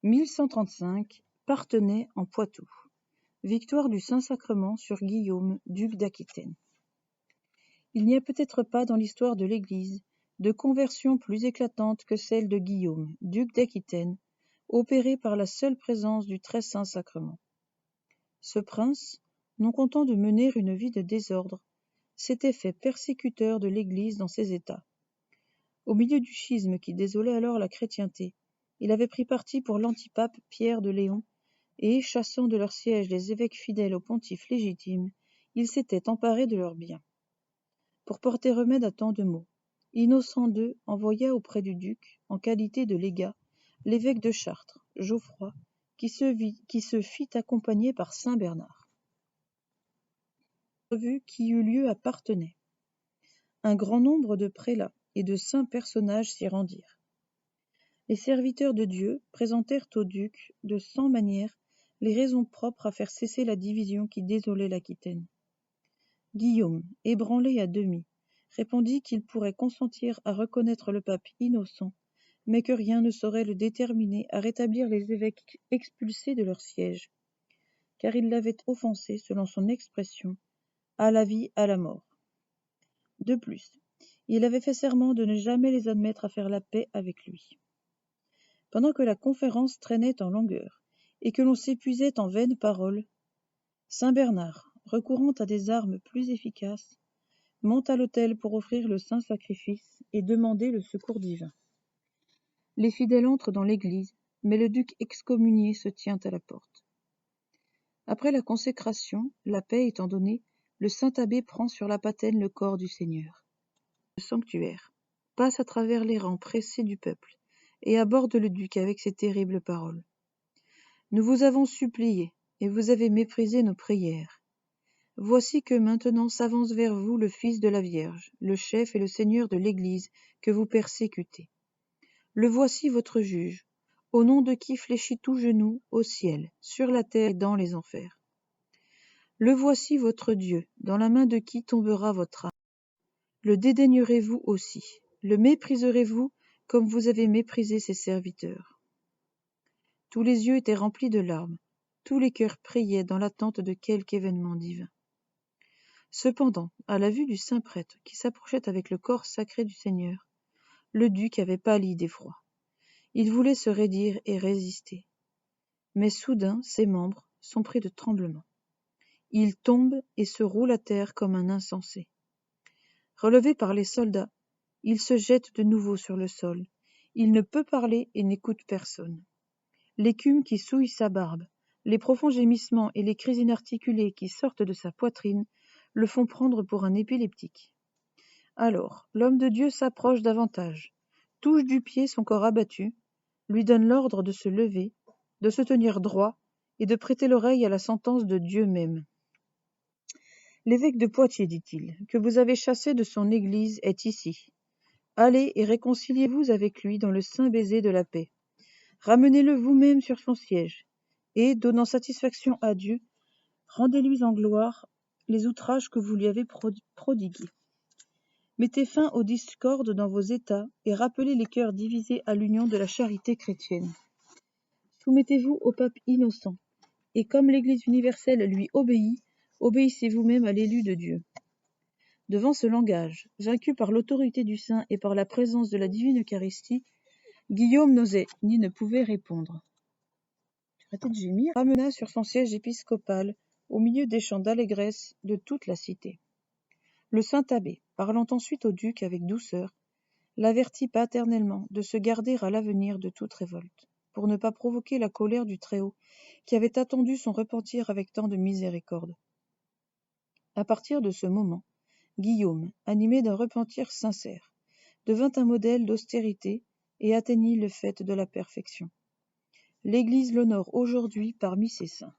1135, Parthenay en Poitou. Victoire du Saint-Sacrement sur Guillaume, duc d'Aquitaine. Il n'y a peut-être pas dans l'histoire de l'Église de conversion plus éclatante que celle de Guillaume, duc d'Aquitaine, opérée par la seule présence du très saint sacrement. Ce prince, non content de mener une vie de désordre, s'était fait persécuteur de l'Église dans ses États. Au milieu du schisme qui désolait alors la chrétienté, il avait pris parti pour l'antipape Pierre de Léon, et, chassant de leur siège les évêques fidèles au pontife légitime, il s'était emparé de leurs biens. Pour porter remède à tant de maux, Innocent II envoya auprès du duc, en qualité de légat, l'évêque de Chartres, Geoffroy, qui se fit accompagner par saint Bernard. Revue qui eut lieu à Parthenay. Un grand nombre de prélats et de saints personnages s'y rendirent. Les serviteurs de Dieu présentèrent au duc, de 100 manières, les raisons propres à faire cesser la division qui désolait l'Aquitaine. Guillaume, ébranlé à demi, répondit qu'il pourrait consentir à reconnaître le pape Innocent, mais que rien ne saurait le déterminer à rétablir les évêques expulsés de leur siège, car il l'avait offensé, selon son expression, à la vie, à la mort. De plus, il avait fait serment de ne jamais les admettre à faire la paix avec lui. Pendant que la conférence traînait en longueur, et que l'on s'épuisait en vaines paroles, saint Bernard, recourant à des armes plus efficaces, monte à l'autel pour offrir le saint sacrifice et demander le secours divin. Les fidèles entrent dans l'église, mais le duc excommunié se tient à la porte. Après la consécration, la paix étant donnée, le saint abbé prend sur la patène le corps du Seigneur. Le sanctuaire passe à travers les rangs pressés du peuple et aborde le duc avec ces terribles paroles. « Nous vous avons supplié, et vous avez méprisé nos prières. Voici que maintenant s'avance vers vous le Fils de la Vierge, le chef et le Seigneur de l'Église que vous persécutez. Le voici votre juge, au nom de qui fléchit tout genou au ciel, sur la terre et dans les enfers. Le voici votre Dieu, dans la main de qui tombera votre âme. Le dédaignerez-vous aussi, le mépriserez-vous comme vous avez méprisé ses serviteurs. » Tous les yeux étaient remplis de larmes, tous les cœurs priaient dans l'attente de quelque événement divin. Cependant, à la vue du saint prêtre qui s'approchait avec le corps sacré du Seigneur, le duc avait pâli d'effroi. Il voulait se raidir et résister. Mais soudain, ses membres sont pris de tremblements. Il tombe et se roule à terre comme un insensé. Relevé par les soldats, il se jette de nouveau sur le sol. Il ne peut parler et n'écoute personne. L'écume qui souille sa barbe, les profonds gémissements et les cris inarticulés qui sortent de sa poitrine le font prendre pour un épileptique. Alors, l'homme de Dieu s'approche davantage, touche du pied son corps abattu, lui donne l'ordre de se lever, de se tenir droit et de prêter l'oreille à la sentence de Dieu même. L'évêque de Poitiers, dit-il, que vous avez chassé de son église est ici. Allez et réconciliez-vous avec lui dans le saint baiser de la paix. Ramenez-le vous-même sur son siège, et, donnant satisfaction à Dieu, rendez-lui en gloire les outrages que vous lui avez prodigués. Mettez fin aux discordes dans vos États, et rappelez les cœurs divisés à l'union de la charité chrétienne. Soumettez-vous au pape Innocent, et comme l'Église universelle lui obéit, obéissez vous-même à l'élu de Dieu. Devant ce langage, vaincu par l'autorité du saint et par la présence de la divine Eucharistie, Guillaume n'osait ni ne pouvait répondre. Arrêtez de gémir, ramena sur son siège épiscopal, au milieu des chants d'allégresse de toute la cité. Le saint abbé, parlant ensuite au duc avec douceur, l'avertit paternellement de se garder à l'avenir de toute révolte, pour ne pas provoquer la colère du Très-Haut, qui avait attendu son repentir avec tant de miséricorde. À partir de ce moment, Guillaume, animé d'un repentir sincère, devint un modèle d'austérité et atteignit le fait de la perfection. L'Église l'honore aujourd'hui parmi ses saints.